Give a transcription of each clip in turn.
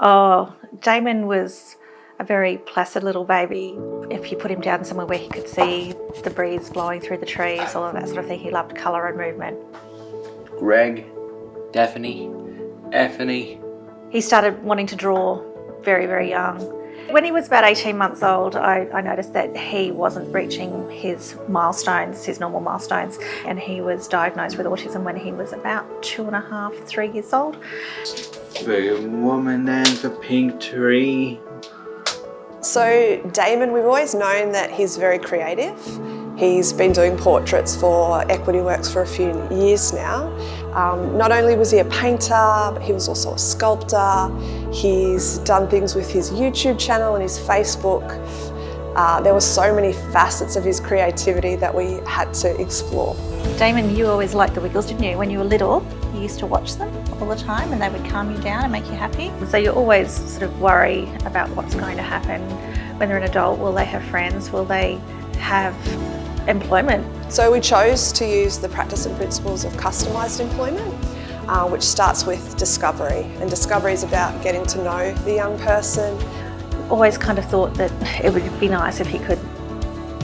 Oh, Damon was a very placid little baby. If you put him down somewhere where he could see the breeze blowing through the trees, all of that sort of thing, he loved colour and movement. Greg, Daphne, Anthony. He started wanting to draw very, very young. When he was about 18 months old, I noticed that he wasn't reaching his milestones, his normal milestones, and he was diagnosed with autism when he was about 2.5, 3 years old. The woman and the pink tree. So Damon, we've always known that he's very creative. He's been doing portraits for Equity Works for a few years now. Not only was he a painter, but he was also a sculptor. He's done things with his YouTube channel and his Facebook. There were so many facets of his creativity that we had to explore. Damon, you always liked the Wiggles, didn't you? When you were little, you used to watch them all the time and they would calm you down and make you happy. So you always sort of worry about what's going to happen when they're an adult. Will they have friends? Will they have employment? So we chose to use the practice and principles of Customised Employment, which starts with discovery. And discovery is about getting to know the young person. Always kind of thought that it would be nice if he could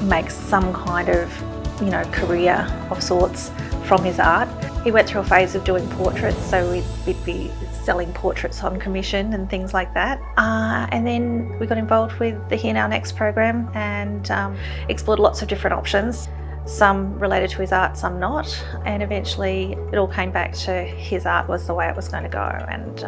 make some kind of, career of sorts from his art. He went through a phase of doing portraits, so we'd be selling portraits on commission and things like that. And then we got involved with the Here Now Next program and explored lots of different options, some related to his art, some not. And eventually it all came back to his art was the way it was going to go. And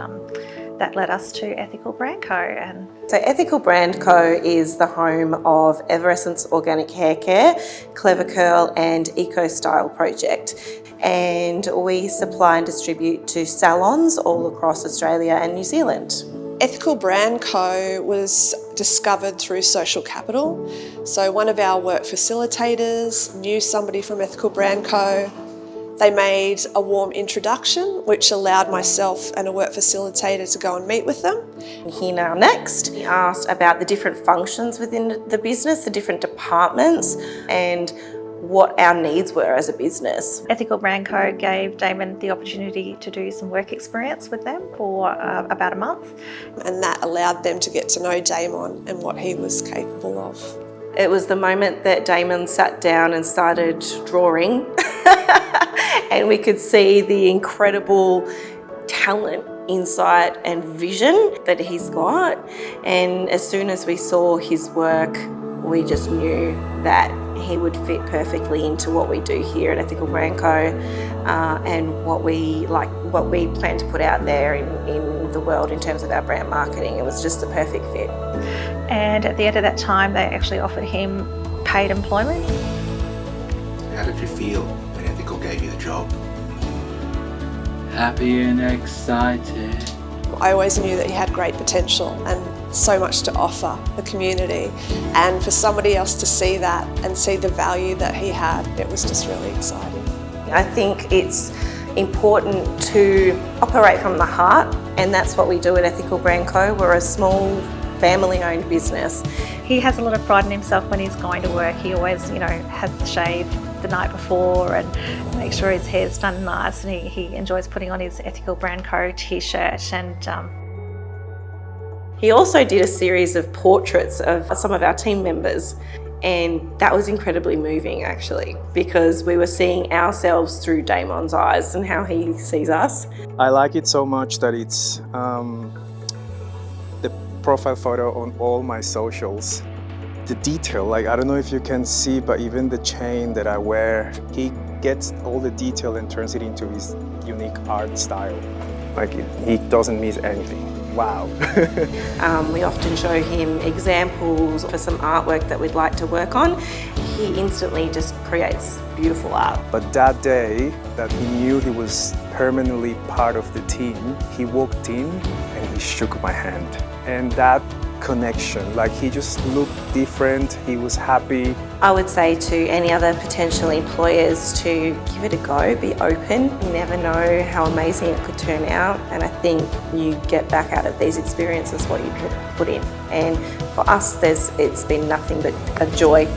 that led us to Ethical Brand Co. So Ethical Brand Co is the home of Everessence Organic Hair Care, Clever Curl and Eco Style Project. And we supply and distribute to salons all across Australia and New Zealand. Ethical Brand Co was discovered through social capital. So one of our work facilitators knew somebody from Ethical Brand Co. They made a warm introduction, which allowed myself and a work facilitator to go and meet with them. Here Now Next, we asked about the different functions within the business, the different departments, and what our needs were as a business. Ethical Brand Co gave Damon the opportunity to do some work experience with them for about a month. And that allowed them to get to know Damon and what he was capable of. It was the moment that Damon sat down and started drawing and we could see the incredible talent, insight and vision that he's got. And as soon as we saw his work, we just knew that he would fit perfectly into what we do here at Ethical Brand Co and what we plan to put out there in the world in terms of our brand marketing. It was just a perfect fit. And at the end of that time, they actually offered him paid employment. How did you feel when Ethical gave you the job? Happy and excited. I always knew that he had great potential and so much to offer the community. And for somebody else to see that and see the value that he had, it was just really exciting. I think it's important to operate from the heart, and that's what we do at Ethical Brand Co. We're a small family-owned business. He has a lot of pride in himself when he's going to work. He always, has the shave the night before and make sure his hair's done nice, and he enjoys putting on his Ethical Brand Co t-shirt. And he also did a series of portraits of some of our team members, and that was incredibly moving actually, because we were seeing ourselves through Damon's eyes and how he sees us. I like it so much that it's the profile photo on all my socials. The detail, I don't know if you can see, but even the chain that I wear, he gets all the detail and turns it into his unique art style. He doesn't miss anything. Wow. We often show him examples for some artwork that we'd like to work on. He instantly just creates beautiful art. But that day that he knew he was permanently part of the team, he walked in and he shook my hand. And that connection, he just looked different, he was happy. I would say to any other potential employers to give it a go, be open. You never know how amazing it could turn out, and I think you get back out of these experiences what you put in. And for us, it's been nothing but a joy.